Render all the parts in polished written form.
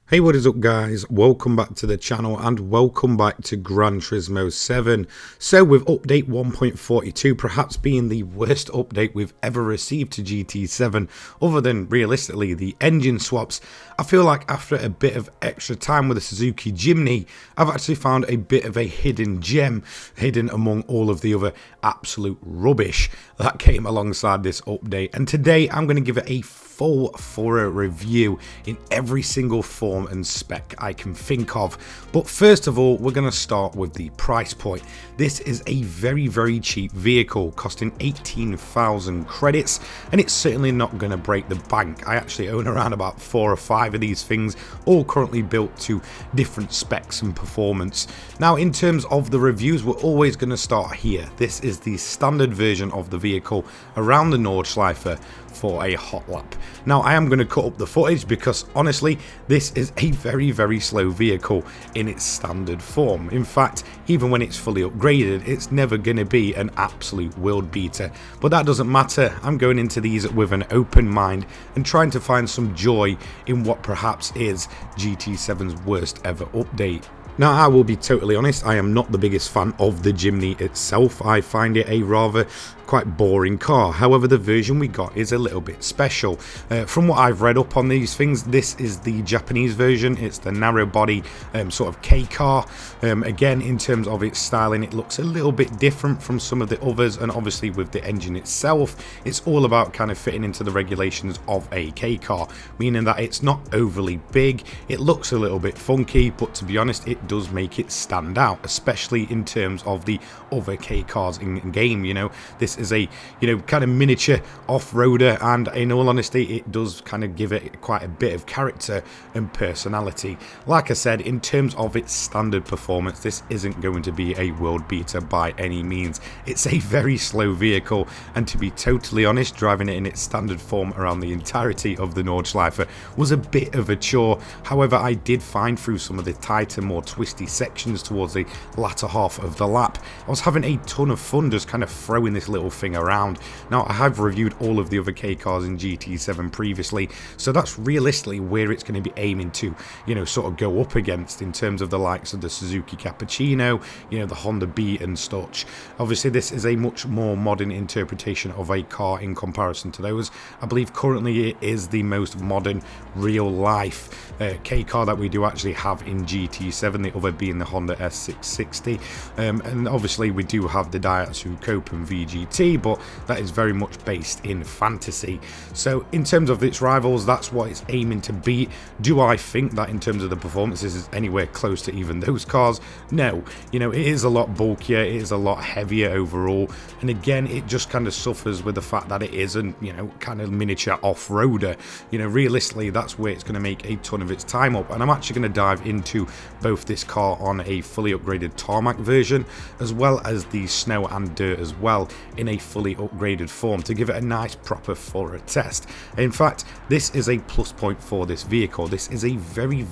Hey, what is up guys? Welcome back to the channel and welcome back to Gran Turismo 7. So with update 1.42 perhaps being the worst update we've ever received to GT7 other than realistically the engine swaps, I feel like after a bit of extra time with the Suzuki Jimny, I've actually found a bit of a hidden gem hidden among all of the other absolute rubbish that came alongside this update. And today I'm going to give it a full thorough review in every single form and spec I can think of. But first of all, we're going to start with the price point. This is a very cheap vehicle costing 18,000 credits, and it's certainly not going to break the bank. I actually own around about 4 or 5 of these things, all currently built to different specs and performance. Now in terms of the reviews, we're always going to start here. This is the standard version of the vehicle around the Nordschleife for a hot lap. Now I am going to cut up the footage because honestly this is a very slow vehicle in its standard form. In fact, even when it's fully upgraded, it's never going to be an absolute world beater, but that doesn't matter. I'm going into these with an open mind and trying to find some joy in what perhaps is GT7's worst ever update. Now I will be totally honest, I am not the biggest fan of the Jimny itself. I find it a rather quite boring car. However, the version we got is a little bit special. From what I've read up on these things, this is the Japanese version. It's the narrow body sort of K car. Again, in terms of its styling, it looks a little bit different from some of the others, and obviously with the engine itself, it's all about kind of fitting into the regulations of a K car, meaning that it's not overly big. It looks a little bit funky, but to be honest, it does make it stand out, especially in terms of the other K cars in game. You know, this is a kind of miniature off-roader, and in all honesty it does kind of give it quite a bit of character and personality. Like I said, in terms of its standard performance, this isn't going to be a world beater by any means. It's a very slow vehicle, and to be totally honest, driving it in its standard form around the entirety of the Nordschleife was a bit of a chore. However, I did find through some of the tighter, more twisty sections towards the latter half of the lap, I was having a ton of fun just kind of throwing this little thing around. Now I have reviewed all of the other K cars in GT7 previously, so that's realistically where it's going to be aiming to, sort of go up against in terms of the likes of the Suzuki Cappuccino, the Honda Beat and such. Obviously this is a much more modern interpretation of a car in comparison to those. I believe currently it is the most modern real life K car that we do actually have in GT7, the other being the Honda S660, and obviously we do have the Daihatsu Copen VGT, but that is very much based in fantasy. So in terms of its rivals, that's what it's aiming to beat. Do I think that in terms of the performance this is anywhere close to even those cars? No. It is a lot bulkier, it is a lot heavier overall, and again it just kind of suffers with the fact that it isn't kind of miniature off-roader. Realistically that's where it's going to make a ton of its time up, and I'm actually going to dive into both this car on a fully upgraded tarmac version as well as the snow and dirt as well in a fully upgraded form to give it a nice proper thorough test. In fact, this is a plus point for this vehicle. This is a very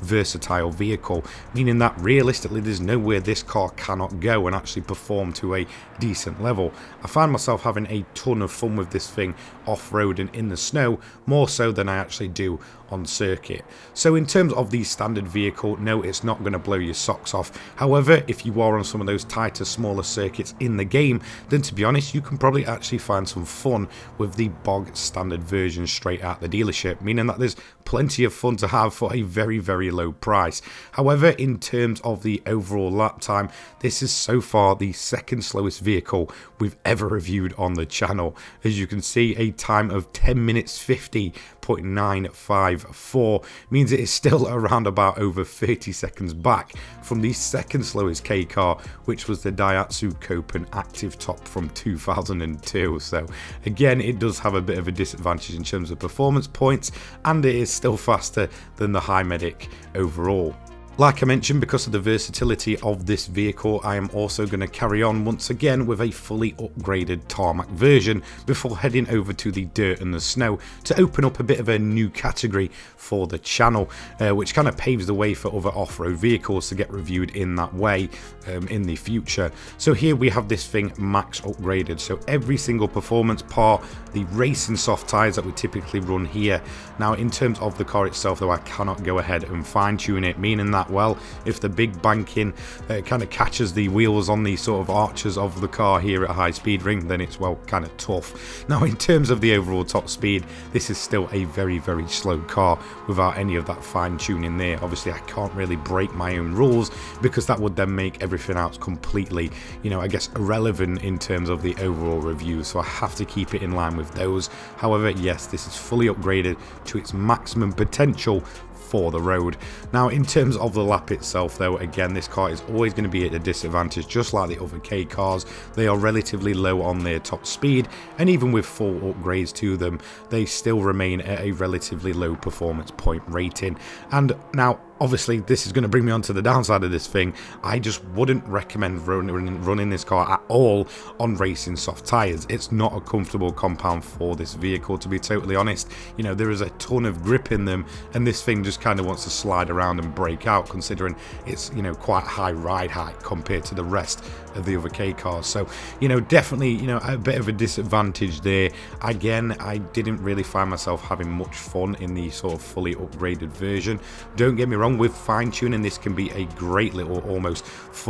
versatile vehicle, meaning that realistically there's nowhere this car cannot go and actually perform to a decent level. I find myself having a ton of fun with this thing off-roading in the snow, more so than I actually do on circuit. So in terms of the standard vehicle, no, it's not going to blow your socks off. However, if you are on some of those tighter, smaller circuits in the game, then to be honest, you can probably actually find some fun with the bog standard version straight out the dealership, meaning that there's plenty of fun to have for a very low price. However, in terms of the overall lap time, this is so far the second slowest vehicle we've ever reviewed on the channel. As you can see, a time of 10 minutes 50.954 means it is still around about over 30 seconds back from the second slowest K car, which was the Daihatsu Copen Active Top from 2002. So again, it does have a bit of a disadvantage in terms of performance points, and it is still faster than the High Medic overall. Like I mentioned, because of the versatility of this vehicle, I am also going to carry on once again with a fully upgraded tarmac version before heading over to the dirt and the snow to open up a bit of a new category for the channel, which kind of paves the way for other off-road vehicles to get reviewed in that way in the future. So here we have this thing max upgraded, so every single performance part, the racing soft tyres that we typically run here. Now in terms of the car itself though, I cannot go ahead and fine tune it, meaning that, well, if the big banking kind of catches the wheels on the sort of arches of the car here at high speed ring, then it's, well, kind of tough. Now in terms of the overall top speed, this is still a very slow car without any of that fine tuning there. Obviously I can't really break my own rules because that would then make everything else completely, you know, I guess irrelevant in terms of the overall review, so I have to keep it in line with those. However, yes, this is fully upgraded to its maximum potential for the road. Now in terms of the lap itself though, again, this car is always going to be at a disadvantage, just like the other K cars. They are relatively low on their top speed, and even with full upgrades to them, they still remain at a relatively low performance point rating. And now obviously this is going to bring me on to the downside of this thing. I just wouldn't recommend running this car at all on racing soft tyres. It's not a comfortable compound for this vehicle, to be totally honest. You know, there is a ton of grip in them, and this thing just kind of wants to slide around and break out, considering it's, you know, quite high ride height compared to the rest of the other K cars. So, you know, definitely, you know, a bit of a disadvantage there. Again, I didn't really find myself having much fun in the sort of fully upgraded version. Don't get me wrong, with fine tuning this can be a great little almost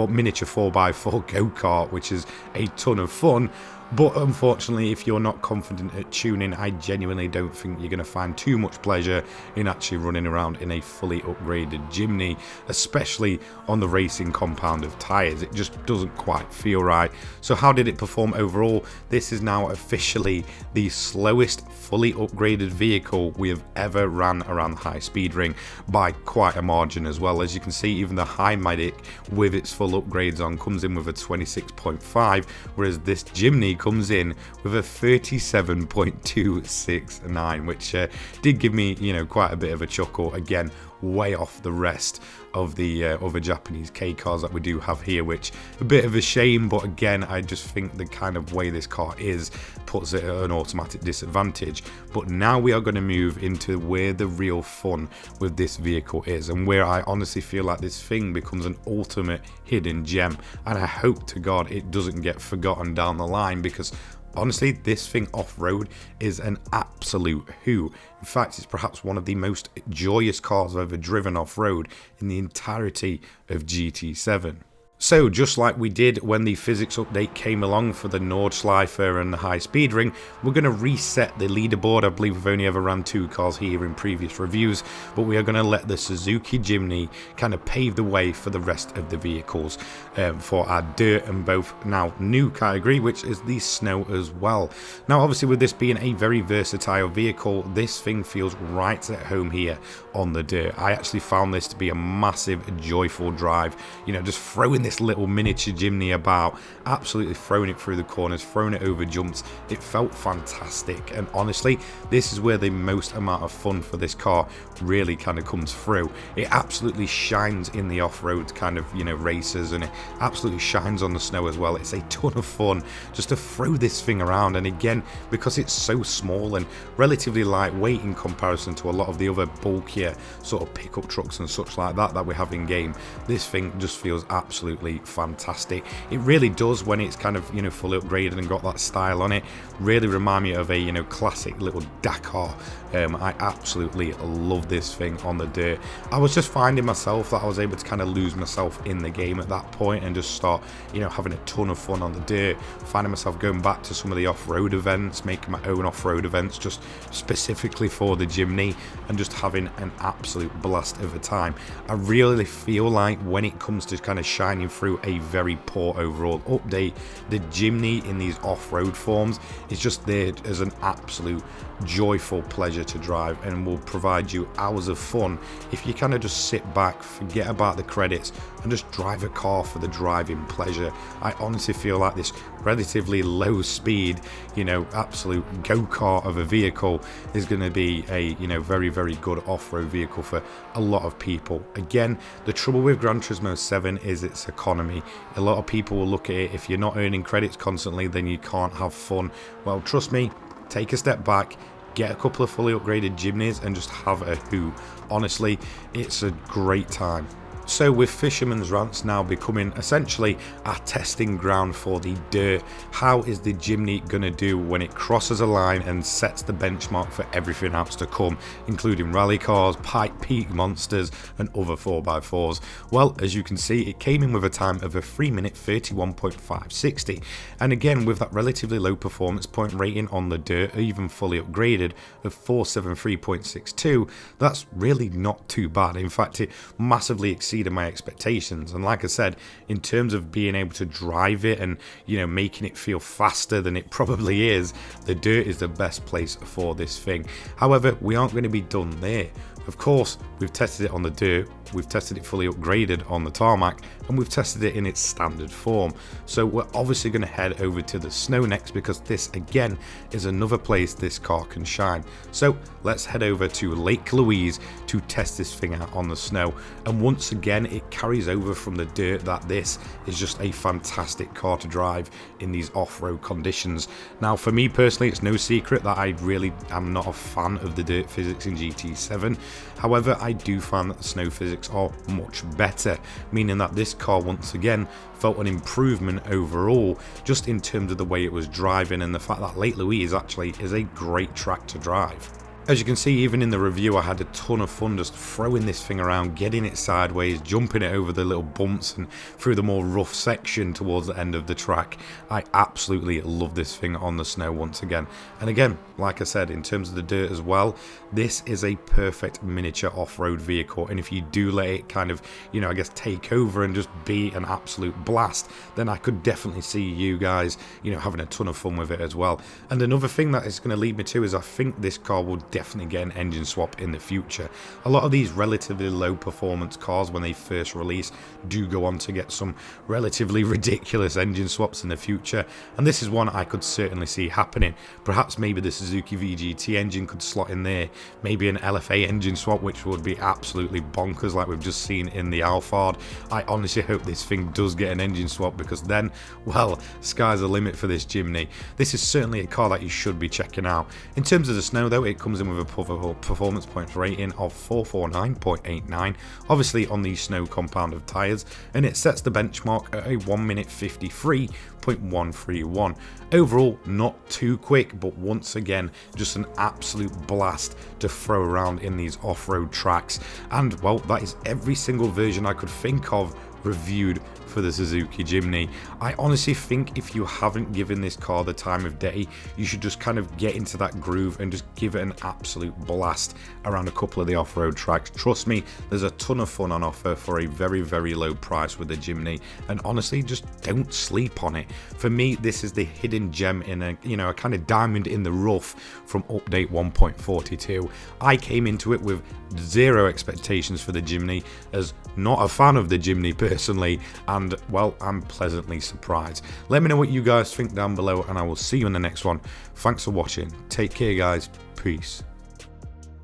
miniature 4x4 go-kart, which is a ton of fun. But unfortunately, if you're not confident at tuning, I genuinely don't think you're going to find too much pleasure in actually running around in a fully upgraded Jimny, especially on the racing compound of tyres. It just doesn't quite feel right. So how did it perform overall? This is now officially the slowest fully upgraded vehicle we have ever ran around the high speed ring, by quite a margin as well. As you can see, even the High Medic with its full upgrades on comes in with a 26.5, whereas this Jimny comes in with a 37.269, which did give me, you know, quite a bit of a chuckle. Again, way off the rest of the other Japanese K cars that we do have here, which a bit of a shame, but again, I just think the kind of way this car is puts it at an automatic disadvantage. But now we are going to move into where the real fun with this vehicle is, and where I honestly feel like this thing becomes an ultimate hidden gem, and I hope to God it doesn't get forgotten down the line, because honestly, this thing off-road is an absolute hoot. In fact, it's perhaps one of the most joyous cars I've ever driven off-road in the entirety of GT7. So, just like we did when the physics update came along for the Nordschleife and the high speed ring, we're going to reset the leaderboard. I believe we've only ever ran 2 cars here in previous reviews, but we are going to let the Suzuki Jimny kind of pave the way for the rest of the vehicles for our dirt and both now new category, which is the snow as well. Now, obviously, with this being a very versatile vehicle, this thing feels right at home here on the dirt. I actually found this to be a massive, joyful drive. You know, just throwing this little miniature Jimny about, absolutely throwing it through the corners, throwing it over jumps. It felt fantastic, and honestly, this is where the most amount of fun for this car really kind of comes through. It absolutely shines in the off-road kind of, you know, races, and it absolutely shines on the snow as well. It's a ton of fun just to throw this thing around, and again, because it's so small and relatively lightweight in comparison to a lot of the other bulkier sort of pickup trucks and such like that we have in game, this thing just feels absolutely fantastic. It really does, when it's kind of, you know, fully upgraded and got that style on it, really remind me of a, you know, classic little Dakar. I absolutely love this thing on the dirt. I was just finding myself that I was able to kind of lose myself in the game at that point and just start, you know, having a ton of fun on the dirt, finding myself going back to some of the off-road events, making my own off-road events just specifically for the Jimny, and just having an absolute blast of a time. I really feel like when it comes to kind of shiny been through a very poor overall update. The Jimny in these off-road forms is just there as an absolute joyful pleasure to drive, and will provide you hours of fun if you kind of just sit back, forget about the credits, and just drive a car for the driving pleasure. I honestly feel like this relatively low speed, absolute go-kart of a vehicle is going to be a very, very good off-road vehicle for a lot of people. Again, the trouble with Gran Turismo 7 is its economy. A lot of people will look at it, if you're not earning credits constantly, then you can't have fun. Well, trust me, take a step back, get a couple of fully upgraded Jimnys and just have a hoot. Honestly, it's a great time. So with Fisherman's Rants now becoming essentially our testing ground for the dirt, how is the Jimny going to do when it crosses a line and sets the benchmark for everything else to come, including rally cars, pipe peak monsters and other 4x4s? Well, as you can see, it came in with a time of a 3-minute 31.560, and again with that relatively low performance point rating on the dirt, even fully upgraded, of 473.62, that's really not too bad. In fact, it massively exceeded my expectations, and like I said, in terms of being able to drive it and making it feel faster than it probably is, the dirt is the best place for this thing. However, we aren't going to be done there. Of course, we've tested it on the dirt, we've tested it fully upgraded on the tarmac, and we've tested it in its standard form. So we're obviously going to head over to the snow next, because this again is another place this car can shine. So let's head over to Lake Louise to test this thing out on the snow. And once again, it carries over from the dirt that this is just a fantastic car to drive in these off-road conditions. Now for me personally, it's no secret that I really am not a fan of the dirt physics in GT7. However, I do find that the snow physics are much better, meaning that this car once again felt an improvement overall, just in terms of the way it was driving, and the fact that Lake Louise actually is a great track to drive. As you can see, even in the review, I had a ton of fun just throwing this thing around, getting it sideways, jumping it over the little bumps and through the more rough section towards the end of the track. I absolutely love this thing on the snow once again. And again, like I said, in terms of the dirt as well, this is a perfect miniature off-road vehicle. And if you do let it kind of, I guess take over and just be an absolute blast, then I could definitely see you guys, having a ton of fun with it as well. And another thing that is going to lead me to is I think this car will definitely get an engine swap in the future. A lot of these relatively low performance cars, when they first release, do go on to get some relatively ridiculous engine swaps in the future, and this is one I could certainly see happening. Perhaps maybe the Suzuki VGT engine could slot in there, maybe an LFA engine swap, which would be absolutely bonkers like we've just seen in the Alphard. I honestly hope this thing does get an engine swap, because then, well, sky's the limit for this Jimny. This is certainly a car that you should be checking out. In terms of the snow though, it comes in with a performance points rating of 449.89, obviously on the snow compound of tyres, and it sets the benchmark at a 1-minute 53.131. Overall, not too quick, but once again, just an absolute blast to throw around in these off-road tracks. And well, that is every single version I could think of reviewed for the Suzuki Jimny. I honestly think if you haven't given this car the time of day, you should just kind of get into that groove and just give it an absolute blast around a couple of the off-road tracks. Trust me, there's a ton of fun on offer for a very, very low price with the Jimny, and honestly, just don't sleep on it. For me, this is the hidden gem in a kind of diamond in the rough from update 1.42. I came into it with zero expectations for the Jimny, as not a fan of the Jimny personally, and well, I'm pleasantly surprised. Let me know what you guys think down below, and I will see you in the next one. Thanks for watching. Take care, guys. Peace.